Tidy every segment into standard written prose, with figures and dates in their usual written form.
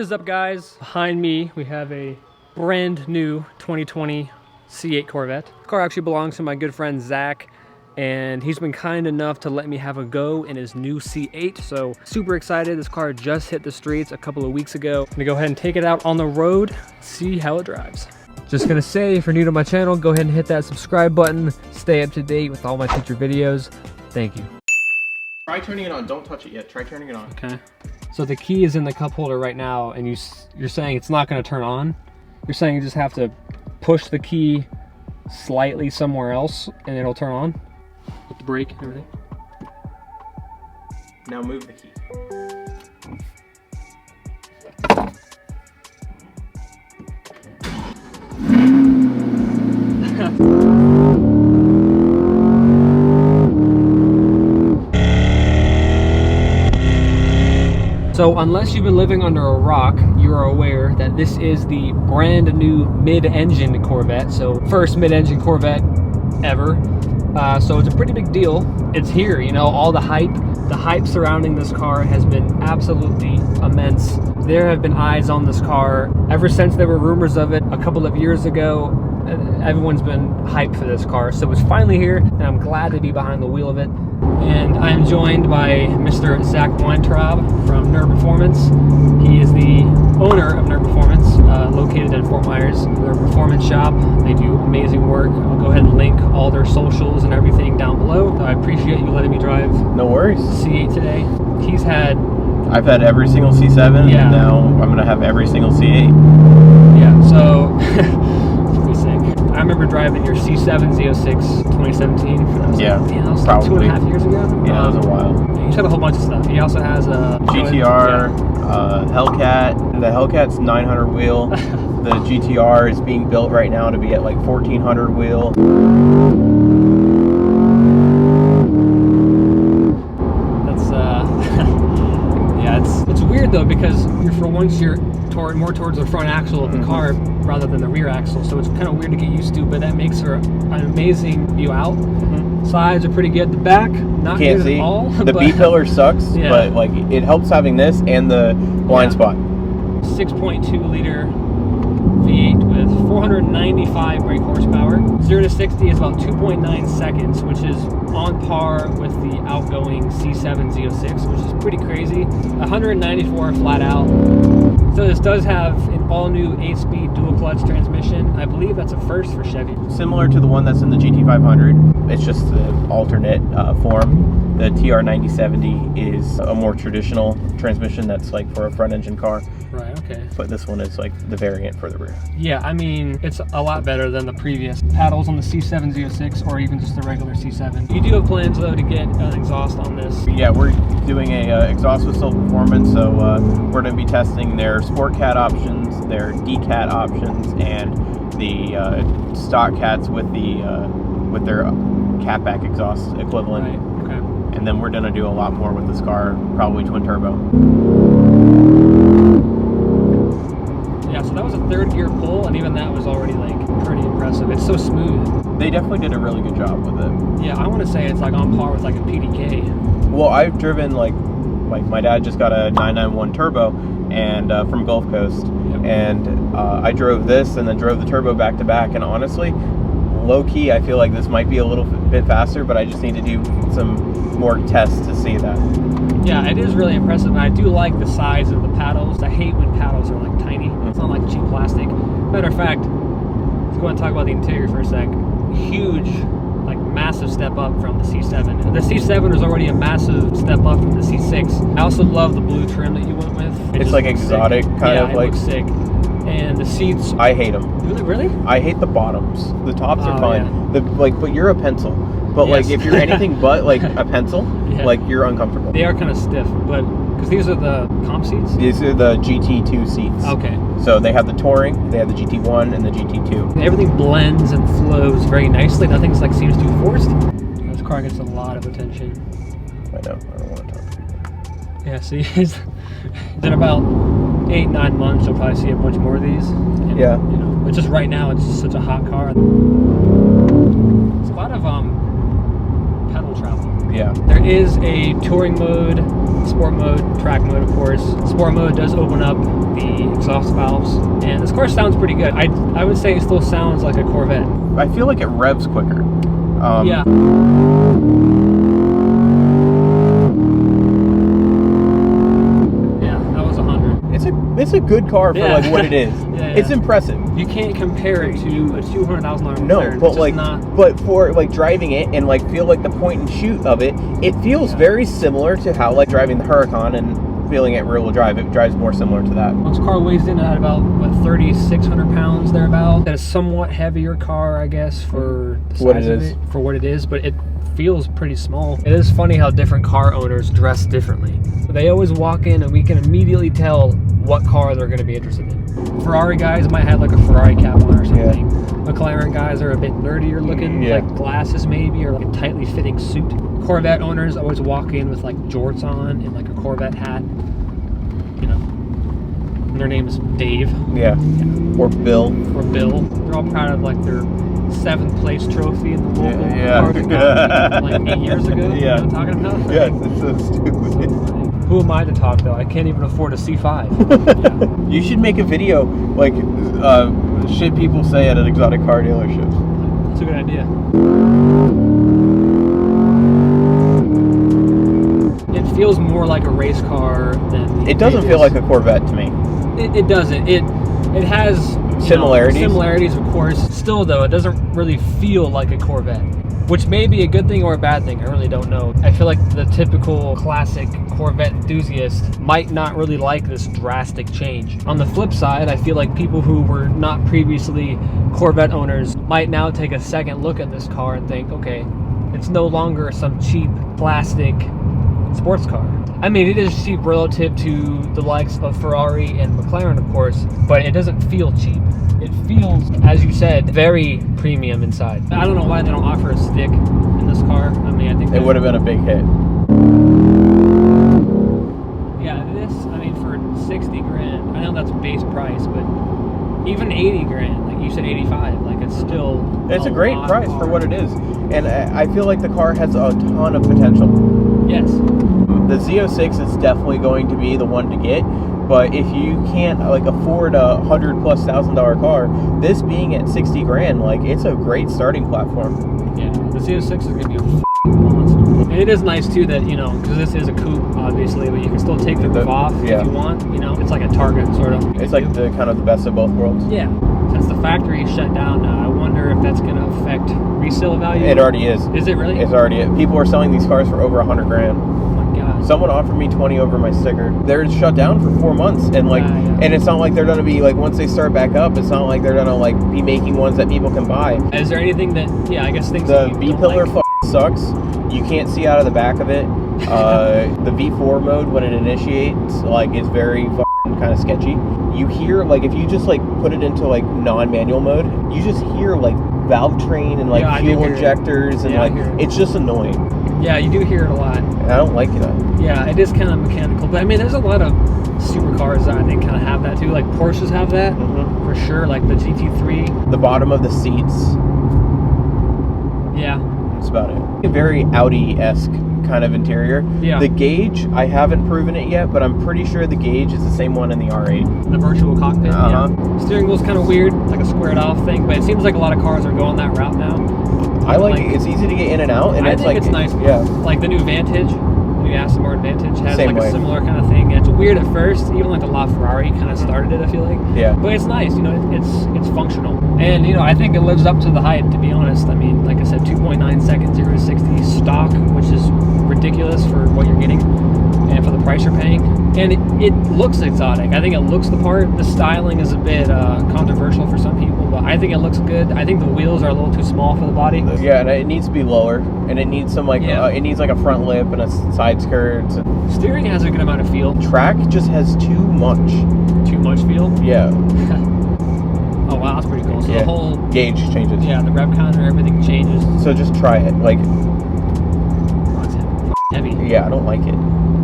What is up, guys? Behind me, we have a brand new 2020 C8 Corvette. The car actually belongs to my good friend Zach, and he's been kind enough to let me have a go in his new C8. So super excited. This car just hit the streets a couple of weeks ago. I'm gonna go ahead and take it out on the road, see how it drives. Just gonna say, if you're new to my channel, go ahead and hit that subscribe button. Stay up to date with all my future videos. Thank you. Try turning it on. Don't touch it yet. Try turning it on. Okay. So the key is in the cup holder right now, and you're saying it's not going to turn on. You're saying you just have to push the key slightly somewhere else, and it'll turn on with the brake and everything. Now move the key. So unless you've been living under a rock, you are aware that this is the brand new mid-engine Corvette. So first mid-engine Corvette ever. So it's a pretty big deal. It's here, you know, all the hype surrounding this car has been absolutely immense. There have been eyes on this car ever since there were rumors of it a couple of years ago. Everyone's been hyped for this car. So it's finally here, and I'm glad to be behind the wheel of it. And I am joined by Mr. Zach Weintraub from Nerd Performance. He is the owner of Nerd Performance, located in Fort Myers. They're a performance shop. They do amazing work. I'll go ahead and link all their socials and everything down below. So I appreciate you letting me drive. No worries. C8 today. I've had every single C7. Yeah. And now I'm gonna have every single C8. Yeah. So it's pretty sick. I remember driving your C7 Z06 2017. That was that was probably like 2.5 years ago. Yeah, that was a while. He's had a whole bunch of stuff. He also has a GTR, Hellcat. The Hellcat's 900 wheel. The GTR is being built right now to be at like 1400 wheel. That's yeah. It's weird though, because for once you're more towards the front axle of the car rather than the rear axle, so it's kind of weird to get used to, but that makes for an amazing view out. Sides are pretty good. The back, not good at all. The B-pillar sucks, but like it helps having this and the blind spot. 6.2 liter V8 with 495 brake horsepower. 0 to 60 is about 2.9 seconds, which is on par with the outgoing C7 Z06, which is pretty crazy. 194 flat out. So this does have an all-new 8-speed dual-clutch transmission. I believe that's a first for Chevy. Similar to the one that's in the GT500, it's just the alternate form. The TR9070 is a more traditional transmission that's like for a front-engine car. Right, okay. But this one is like the variant for the rear. Yeah, I mean, it's a lot better than the previous paddles on the C7 Z06 or even just the regular C7. You do have plans, though, to get an exhaust on this? Yeah, we're doing a exhaust with Soul Performance, so we're going to be testing their Sport Cat options, their D-Cat options, and the stock cats with their catback exhaust equivalent. Right, okay. And then we're going to do a lot more with this car, probably twin turbo. Yeah, so that was a third gear pull, and even that was already like pretty impressive. It's so smooth. They definitely did a really good job with it. Yeah, I want to say it's like on par with like a PDK. Well, I've driven like my dad just got a 991 turbo and from Gulf Coast, and I drove this and then drove the turbo back to back, and honestly, low key, I feel like this might be a little bit faster, but I just need to do some more tests to see that. Yeah, it is really impressive, and I do like the size of the paddles. I hate when paddles are like tiny. It's not like cheap plastic. Matter of fact, let's go and talk about the interior for a sec. Huge, like massive step up from the C7. The C7 was already a massive step up from the C6. I also love the blue trim that you went with. It's like exotic, kind of like. It looks sick. And the seats. I hate them. Really? I hate the bottoms. The tops are fine. Yeah. But you're a pencil. But like if you're anything but like a pencil, like you're uncomfortable. They are kind of stiff, but because these are the comp seats. These are the GT2 seats. Okay. So they have the Touring, they have the GT1 and the GT2. Everything blends and flows very nicely. Nothing's like seems too forced. This car gets a lot of attention. I know. I don't want to talk to you. Yeah. See, in about 8-9 months, you'll probably see a bunch more of these. And, yeah. You know, but just right now, it's just such a hot car. It's a lot of pedal travel. Yeah. There is a touring mode, sport mode, track mode, of course. Sport mode does open up the exhaust valves, and this car sounds pretty good. I would say it still sounds like a Corvette. I feel like it revs quicker. Yeah. Yeah, that was 100. It's a good car for like what it is. It's impressive. You can't compare it to a $200,000 No, McLaren. but like, but for like driving it and like feel like the point and shoot of it, it feels very similar to how like driving the Huracan and feeling it rear wheel drive. It drives more similar to that. This car weighs in at about, what, 3,600 pounds thereabout. It's a somewhat heavier car, I guess, for the size of it, for what it is, but it feels pretty small. It is funny how different car owners dress differently. They always walk in and we can immediately tell what car they're going to be interested in. Ferrari guys might have like a Ferrari cap on or something. McLaren guys are a bit nerdier looking, like glasses maybe, or like a tightly fitting suit. Corvette owners always walk in with like jorts on and like a Corvette hat. You know, and their name is Dave. Yeah. Or Bill. Or Bill. They're all proud of like their 7th place trophy in the local car like 8 years ago. Yeah. You know what I'm talking about? Yes, it's so stupid. So who am I to talk though? I can't even afford a C5. You should make a video like shit people say at an exotic car dealerships. That's a good idea. It feels more like a race car than it doesn't feel like a Corvette to me. It doesn't. It has similarities. Similarities, of course. Still though, it doesn't really feel like a Corvette, which may be a good thing or a bad thing. I really don't know. I feel like the typical classic Corvette enthusiast might not really like this drastic change. On the flip side, I feel like people who were not previously Corvette owners might now take a second look at this car and think, okay, it's no longer some cheap plastic sports car. I mean, it is cheap relative to the likes of Ferrari and McLaren, of course, but it doesn't feel cheap. It feels, as you said, very premium inside. I don't know why they don't offer a stick in this car. I mean, I think it would have been a big hit. Yeah, this, I mean, for 60 grand, I know that's base price, but even 80 grand, like you said, 85, like it's still it's a great price for what it is. And I feel like the car has a ton of potential. Yes. The Z06 is definitely going to be the one to get. But if you can't like afford a $100,000+ car, this being at 60 grand, like it's a great starting platform. Yeah, the Z06 is gonna be a monster. And it is nice too that, you know, because this is a coupe, obviously, but you can still take the roof off if you want. You know, it's like a Target sort of. It's like the kind of the best of both worlds. Yeah. Since the factory is shut down now, I wonder if that's gonna affect resale value. It already is. Is it really? It's already. People are selling these cars for over 100 grand. God. Someone offered me 20 over my sticker. They're shut down for 4 months, and like, and it's not like they're gonna be like once they start back up. It's not like they're gonna like be making ones that people can buy. Is there anything that? Yeah, I guess things. The that B pillar sucks. You can't see out of the back of it. The V4 mode when it initiates, like, is very kind of sketchy. You hear like if you just like put it into like non-manual mode, you just hear like valve train and like fuel injectors and like it's just annoying. Yeah, you do hear it a lot. I don't like that. Yeah, it is kind of mechanical. But I mean, there's a lot of supercars that I think kind of have that too. Like Porsches have that for sure. Like the GT3. The bottom of the seats. Yeah. That's about it. A very Audi-esque kind of interior. Yeah. The gauge, I haven't proven it yet, but I'm pretty sure the gauge is the same one in the R8. The virtual cockpit. Yeah. Steering wheel's kind of weird. It's like a squared off thing, but it seems like a lot of cars are going that route now. I like it. It's easy to get in and out, and I it's think like it's nice. Yeah. Like the new Vantage, the new Aston Martin Vantage has Same like way. a similar kind of thing. It's weird at first, even like the LaFerrari kind of started it, I feel like. Yeah. But it's nice, you know, it's functional. And, you know, I think it lives up to the hype, to be honest. I mean, like I said, 2.9 seconds, 0 to 60 stock, which is ridiculous for what you're getting and for the price you're paying. And it looks exotic. I think it looks the part. The styling is a bit controversial for some people, but I think it looks good. I think the wheels are a little too small for the body. Yeah, and it needs to be lower, and it needs some like it needs like a front lip and a side skirt. Steering has a good amount of feel. Track just has too much. Too much feel? Yeah. Oh wow, that's pretty cool. So the whole gauge changes. Yeah, the rev counter, everything changes. So just try it. Like, oh, it's heavy. Yeah, I don't like it.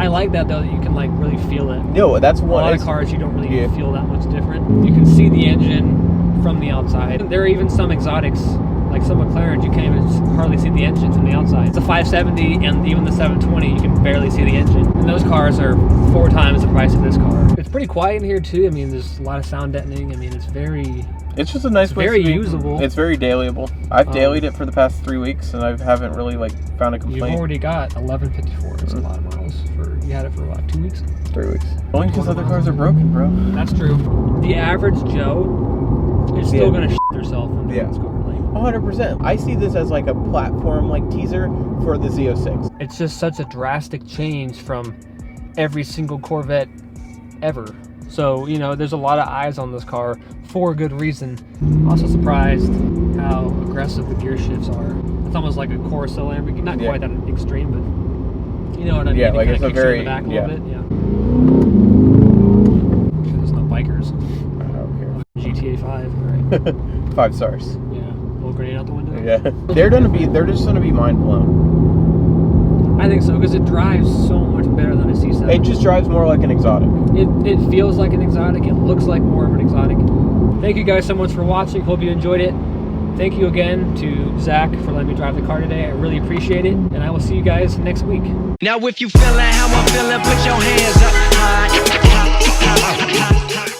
I like that though, that you can like really feel it. No, that's one. A lot of cars you don't really feel that much different. You can see the engine from the outside. There are even some exotics Like some McLarens, you can't even hardly see the engine from the outside. It's a 570 and even the 720, you can barely see the engine. And those cars are 4 times the price of this car. It's pretty quiet in here too. I mean, there's a lot of sound deadening. I mean, it's very... It's just a nice place very to be. usable. It's very dailyable. I've dailied it for the past 3 weeks, and I haven't really like found a complaint. You've already got 1154. It's a lot of miles. You had it for what, 2 weeks? 3 weeks. Only because other cars are broken, bro. That's true. The average Joe is still gonna shit herself in this car. 100%. I see this as like a platform like teaser for the Z06. It's just such a drastic change from every single Corvette ever. So, you know, there's a lot of eyes on this car for a good reason. Also surprised how aggressive the gear shifts are. It's almost like a Corsa Lamborghini. Not quite that extreme, but you know what I mean? Yeah, like it it's a kicks you very... in the back a little bit. Yeah. There's no bikers. I don't care. GTA 5, right? 5 stars. Yeah. Little grenade out the window. Yeah. They're just gonna be mind blown. I think so, because it drives so much better than a C7. It just drives more like an exotic. It feels like an exotic. It looks like more of an exotic. Thank you guys so much for watching. Hope you enjoyed it. Thank you again to Zach for letting me drive the car today. I really appreciate it. And I will see you guys next week. Now if you feeling how I'm feeling, put your hands up high.